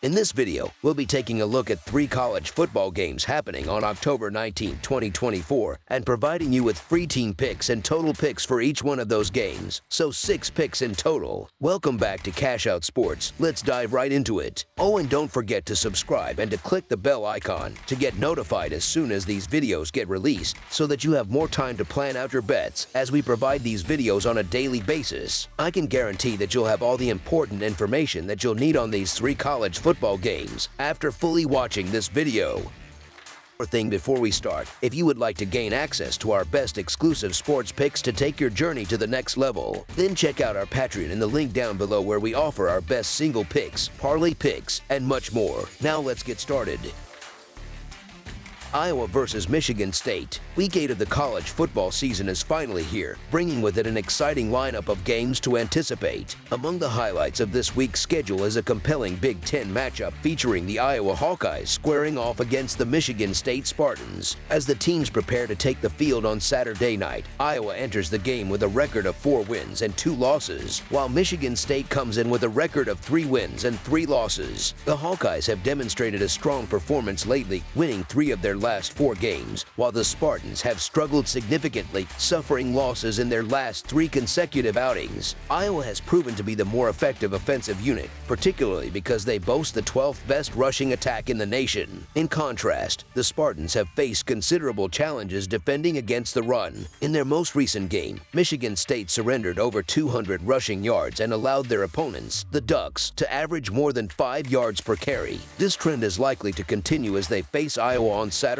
In this video, we'll be taking a look at 3 college football games happening on October 19, 2024, and providing you with free team picks and total picks for each one of those games, so 6 picks in total. Welcome back to Cash Out Sports. Let's dive right into it. Oh, and don't forget to subscribe and to click the bell icon to get notified as soon as these videos get released, so that you have more time to plan out your bets as we provide these videos on a daily basis. I can guarantee that you'll have all the important information that you'll need on these 3 college football games after fully watching this video. One thing before we start, if you would like to gain access to our best exclusive sports picks to take your journey to the next level, then check out our Patreon in the link down below, where we offer our best single picks, parlay picks, and much more. Now let's get started. Iowa versus Michigan State. Week 8 of the college football season is finally here, bringing with it an exciting lineup of games to anticipate. Among the highlights of this week's schedule is a compelling Big Ten matchup featuring the Iowa Hawkeyes squaring off against the Michigan State Spartans. As the teams prepare to take the field on Saturday night, Iowa enters the game with a record of 4 wins and 2 losses, while Michigan State comes in with a record of 3 wins and 3 losses. The Hawkeyes have demonstrated a strong performance lately, winning 3 of their last 4 games, while the Spartans have struggled significantly, suffering losses in their last 3 consecutive outings. Iowa has proven to be the more effective offensive unit, particularly because they boast the 12th best rushing attack in the nation. In contrast, the Spartans have faced considerable challenges defending against the run. In their most recent game, Michigan State surrendered over 200 rushing yards and allowed their opponents, the Ducks, to average more than 5 yards per carry. This trend is likely to continue as they face Iowa on Saturday.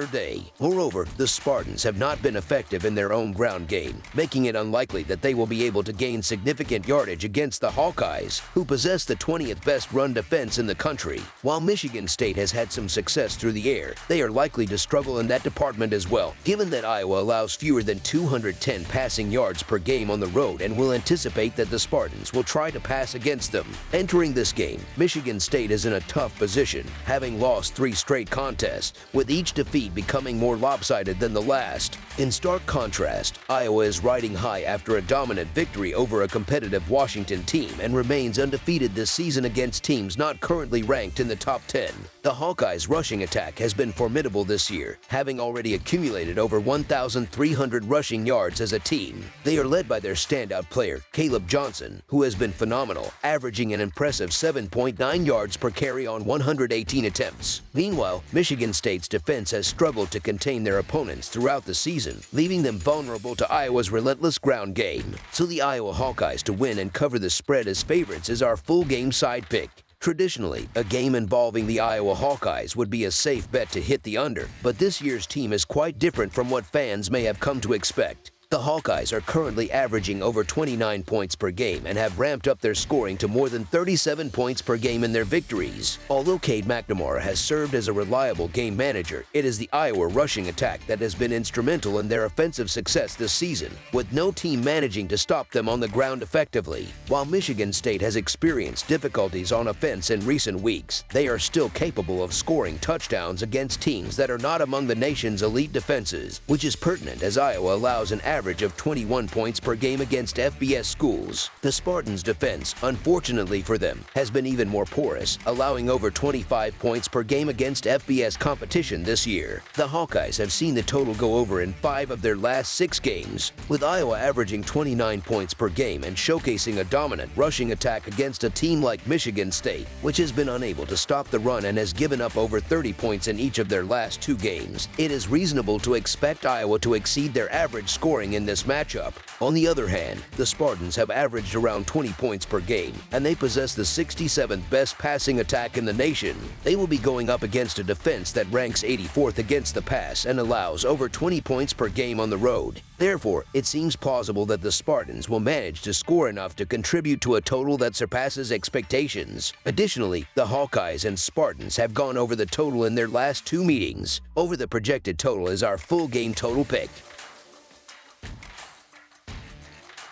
Moreover, the Spartans have not been effective in their own ground game, making it unlikely that they will be able to gain significant yardage against the Hawkeyes, who possess the 20th best run defense in the country. While Michigan State has had some success through the air, they are likely to struggle in that department as well, given that Iowa allows fewer than 210 passing yards per game on the road and will anticipate that the Spartans will try to pass against them. Entering this game, Michigan State is in a tough position, having lost 3 straight contests, with each defeat becoming more lopsided than the last. In stark contrast, Iowa is riding high after a dominant victory over a competitive Washington team and remains undefeated this season against teams not currently ranked in the top 10. The Hawkeyes' rushing attack has been formidable this year, having already accumulated over 1,300 rushing yards as a team. They are led by their standout player, Caleb Johnson, who has been phenomenal, averaging an impressive 7.9 yards per carry on 118 attempts. Meanwhile, Michigan State's defense has struggled to contain their opponents throughout the season, leaving them vulnerable to Iowa's relentless ground game. So the Iowa Hawkeyes to win and cover the spread as favorites is our full game side pick. Traditionally, a game involving the Iowa Hawkeyes would be a safe bet to hit the under, but this year's team is quite different from what fans may have come to expect. The Hawkeyes are currently averaging over 29 points per game and have ramped up their scoring to more than 37 points per game in their victories. Although Cade McNamara has served as a reliable game manager, it is the Iowa rushing attack that has been instrumental in their offensive success this season, with no team managing to stop them on the ground effectively. While Michigan State has experienced difficulties on offense in recent weeks, they are still capable of scoring touchdowns against teams that are not among the nation's elite defenses, which is pertinent as Iowa allows an average of 21 points per game against FBS schools. The Spartans' defense, unfortunately for them, has been even more porous, allowing over 25 points per game against FBS competition this year. The Hawkeyes have seen the total go over in 5 of their last 6 games, with Iowa averaging 29 points per game and showcasing a dominant rushing attack against a team like Michigan State, which has been unable to stop the run and has given up over 30 points in each of their last 2 games. It is reasonable to expect Iowa to exceed their average scoring in this matchup. On the other hand, the Spartans have averaged around 20 points per game, and they possess the 67th best passing attack in the nation. They will be going up against a defense that ranks 84th against the pass and allows over 20 points per game on the road. Therefore, it seems plausible that the Spartans will manage to score enough to contribute to a total that surpasses expectations. Additionally, the Hawkeyes and Spartans have gone over the total in their last 2 meetings. Over the projected total is our full game total pick.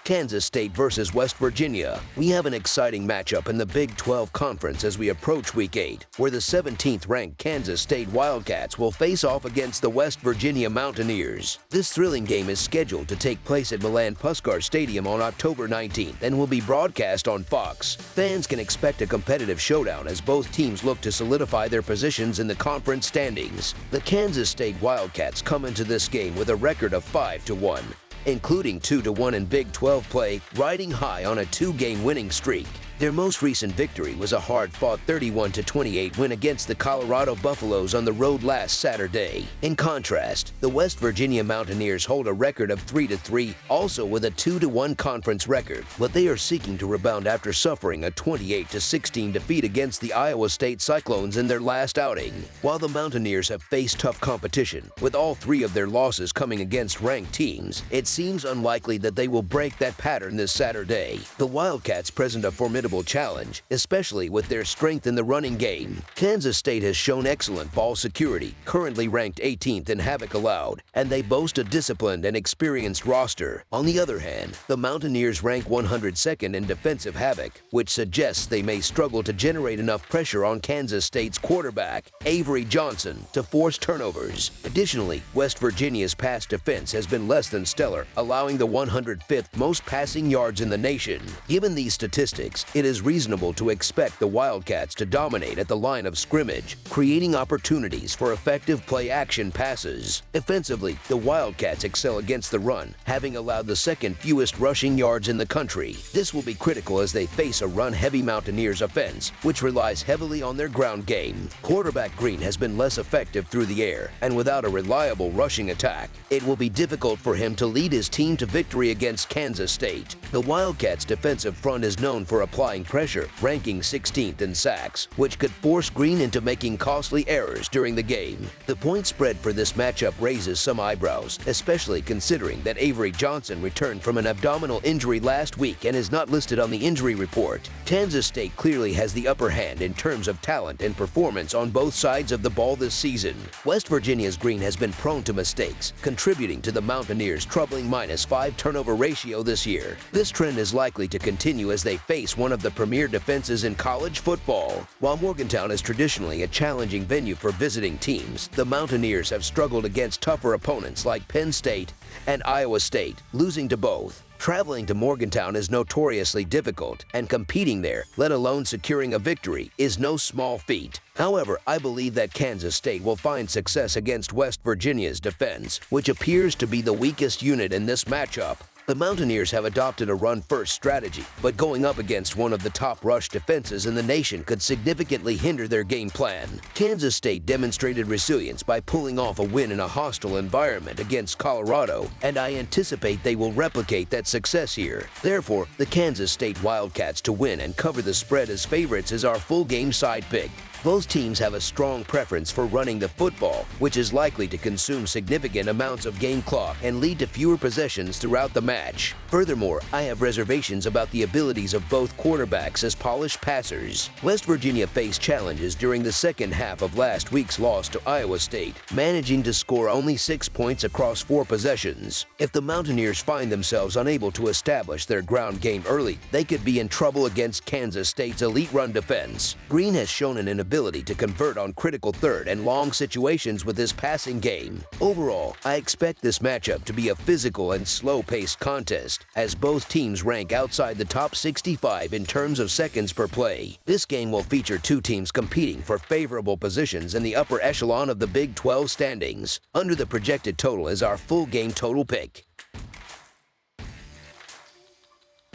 Kansas State versus West Virginia. We have an exciting matchup in the Big 12 Conference as we approach Week 8, where the 17th-ranked Kansas State Wildcats will face off against the West Virginia Mountaineers. This thrilling game is scheduled to take place at Milan Puskar Stadium on October 19th and will be broadcast on Fox. Fans can expect a competitive showdown as both teams look to solidify their positions in the conference standings. The Kansas State Wildcats come into this game with a record of 5-1. Including 2-1 in Big 12 play, riding high on a 2-game winning streak. Their most recent victory was a hard-fought 31-28 win against the Colorado Buffaloes on the road last Saturday. In contrast, the West Virginia Mountaineers hold a record of 3-3, also with a 2-1 conference record, but they are seeking to rebound after suffering a 28-16 defeat against the Iowa State Cyclones in their last outing. While the Mountaineers have faced tough competition, with all 3 of their losses coming against ranked teams, it seems unlikely that they will break that pattern this Saturday. The Wildcats present a formidable challenge, especially with their strength in the running game. Kansas State has shown excellent ball security, currently ranked 18th in havoc allowed, and they boast a disciplined and experienced roster. On the other hand, the Mountaineers rank 102nd in defensive havoc, which suggests they may struggle to generate enough pressure on Kansas State's quarterback, Avery Johnson, to force turnovers. Additionally, West Virginia's pass defense has been less than stellar, allowing the 105th most passing yards in the nation. Given these statistics, it is reasonable to expect the Wildcats to dominate at the line of scrimmage, creating opportunities for effective play-action passes. Offensively, the Wildcats excel against the run, having allowed the second fewest rushing yards in the country. This will be critical as they face a run-heavy Mountaineers offense, which relies heavily on their ground game. Quarterback Green has been less effective through the air, and without a reliable rushing attack, it will be difficult for him to lead his team to victory against Kansas State. The Wildcats' defensive front is known for applying pressure, ranking 16th in sacks, which could force Green into making costly errors during the game. The point spread for this matchup raises some eyebrows, especially considering that Avery Johnson returned from an abdominal injury last week and is not listed on the injury report. Kansas State clearly has the upper hand in terms of talent and performance on both sides of the ball this season. West Virginia's Green has been prone to mistakes, contributing to the Mountaineers' troubling -5 turnover ratio this year. This trend is likely to continue as they face one of the premier defenses in college football. While Morgantown is traditionally a challenging venue for visiting teams, the Mountaineers have struggled against tougher opponents like Penn State and Iowa State, losing to both. Traveling to Morgantown is notoriously difficult, and competing there, let alone securing a victory, is no small feat. However, I believe that Kansas State will find success against West Virginia's defense, which appears to be the weakest unit in this matchup. The Mountaineers have adopted a run-first strategy, but going up against one of the top rush defenses in the nation could significantly hinder their game plan. Kansas State demonstrated resilience by pulling off a win in a hostile environment against Colorado, and I anticipate they will replicate that success here. Therefore, the Kansas State Wildcats to win and cover the spread as favorites is our full game side pick. Both teams have a strong preference for running the football, which is likely to consume significant amounts of game clock and lead to fewer possessions throughout the match. Furthermore, I have reservations about the abilities of both quarterbacks as polished passers. West Virginia faced challenges during the second half of last week's loss to Iowa State, managing to score only 6 points across 4 possessions. If the Mountaineers find themselves unable to establish their ground game early, they could be in trouble against Kansas State's elite run defense. Green has shown an ability to convert on critical third and long situations with his passing game. Overall, I expect this matchup to be a physical and slow-paced contest, as both teams rank outside the top 65 in terms of seconds per play. This game will feature 2 teams competing for favorable positions in the upper echelon of the Big 12 standings. Under the projected total is our full game total pick.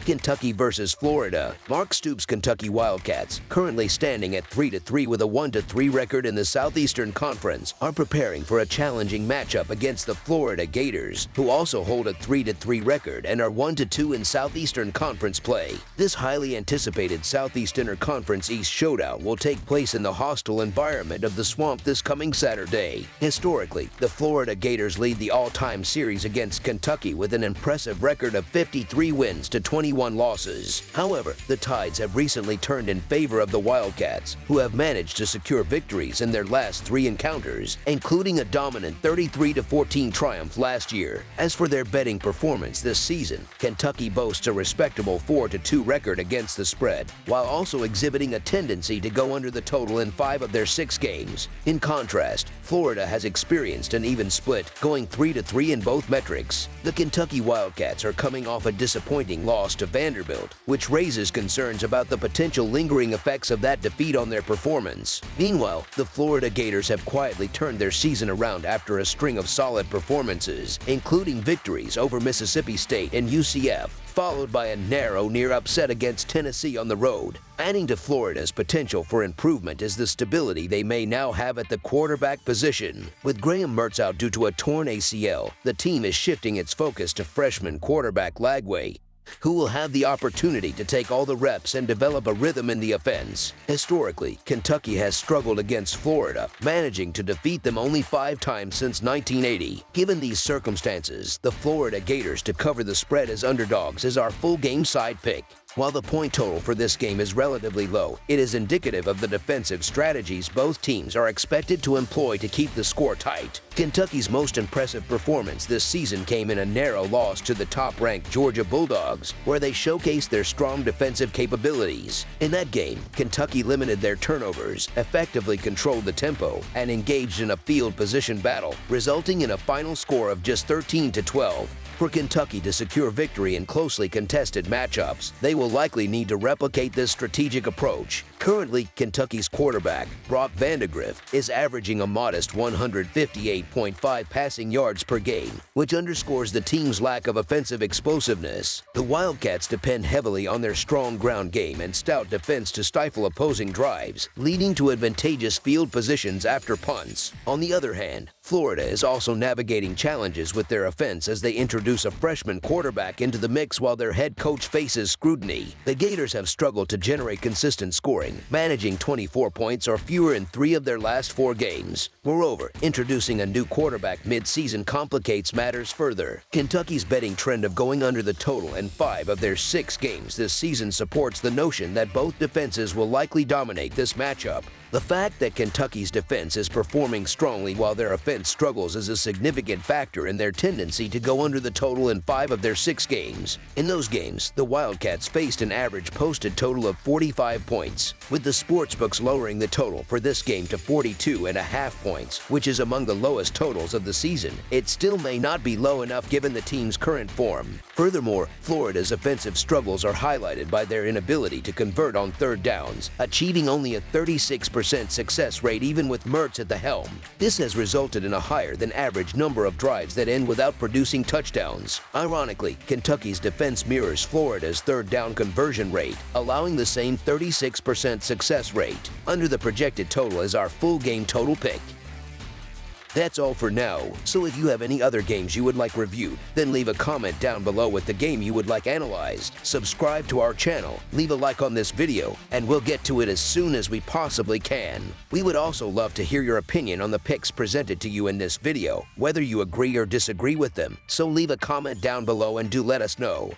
Kentucky versus Florida. Mark Stoops' Kentucky Wildcats, currently standing at 3-3 with a 1-3 record in the Southeastern Conference, are preparing for a challenging matchup against the Florida Gators, who also hold a 3-3 record and are 1-2 in Southeastern Conference play. This highly anticipated Southeastern Conference East showdown will take place in the hostile environment of the Swamp this coming Saturday. Historically, the Florida Gators lead the all-time series against Kentucky with an impressive record of 53 wins to 21 41 losses. However, the Tides have recently turned in favor of the Wildcats, who have managed to secure victories in their last 3 encounters, including a dominant 33-14 triumph last year. As for their betting performance this season, Kentucky boasts a respectable 4-2 record against the spread, while also exhibiting a tendency to go under the total in 5 of their 6 games. In contrast, Florida has experienced an even split, going 3-3 in both metrics. The Kentucky Wildcats are coming off a disappointing loss to Vanderbilt, which raises concerns about the potential lingering effects of that defeat on their performance. Meanwhile, the Florida Gators have quietly turned their season around after a string of solid performances, including victories over Mississippi State and UCF, followed by a narrow near upset against Tennessee on the road. Adding to Florida's potential for improvement is the stability they may now have at the quarterback position. With Graham Mertz out due to a torn ACL, the team is shifting its focus to freshman quarterback Lagway, who will have the opportunity to take all the reps and develop a rhythm in the offense. Historically, Kentucky has struggled against Florida, managing to defeat them only 5 times since 1980. Given these circumstances, the Florida Gators to cover the spread as underdogs is our full game side pick. While the point total for this game is relatively low, it is indicative of the defensive strategies both teams are expected to employ to keep the score tight. Kentucky's most impressive performance this season came in a narrow loss to the top-ranked Georgia Bulldogs, where they showcased their strong defensive capabilities. In that game, Kentucky limited their turnovers, effectively controlled the tempo, and engaged in a field position battle, resulting in a final score of just 13-12. For Kentucky to secure victory in closely contested matchups, they will likely need to replicate this strategic approach. Currently, Kentucky's quarterback, Brock Vandagriff, is averaging a modest 158.5 passing yards per game, which underscores the team's lack of offensive explosiveness. The Wildcats depend heavily on their strong ground game and stout defense to stifle opposing drives, leading to advantageous field positions after punts. On the other hand, Florida is also navigating challenges with their offense as they introduce a freshman quarterback into the mix while their head coach faces scrutiny. The Gators have struggled to generate consistent scoring, managing 24 points or fewer in 3 of their last 4 games. Moreover, introducing a new quarterback mid-season complicates matters further. Kentucky's betting trend of going under the total in 5 of their 6 games this season supports the notion that both defenses will likely dominate this matchup. The fact that Kentucky's defense is performing strongly while their offense struggles is a significant factor in their tendency to go under the total in 5 of their 6 games. In those games, the Wildcats faced an average posted total of 45 points, with the sportsbooks lowering the total for this game to 42.5 points, which is among the lowest totals of the season. It still may not be low enough given the team's current form. Furthermore, Florida's offensive struggles are highlighted by their inability to convert on 3rd downs, achieving only a 36% success rate even with Mertz at the helm. This has resulted in a higher than average number of drives that end without producing touchdowns. Ironically, Kentucky's defense mirrors Florida's 3rd down conversion rate, allowing the same 36% success rate. Under the projected total is our full game total pick. That's all for now, so if you have any other games you would like reviewed, then leave a comment down below with the game you would like analyzed. Subscribe to our channel, leave a like on this video, and we'll get to it as soon as we possibly can. We would also love to hear your opinion on the picks presented to you in this video, whether you agree or disagree with them, so leave a comment down below and do let us know.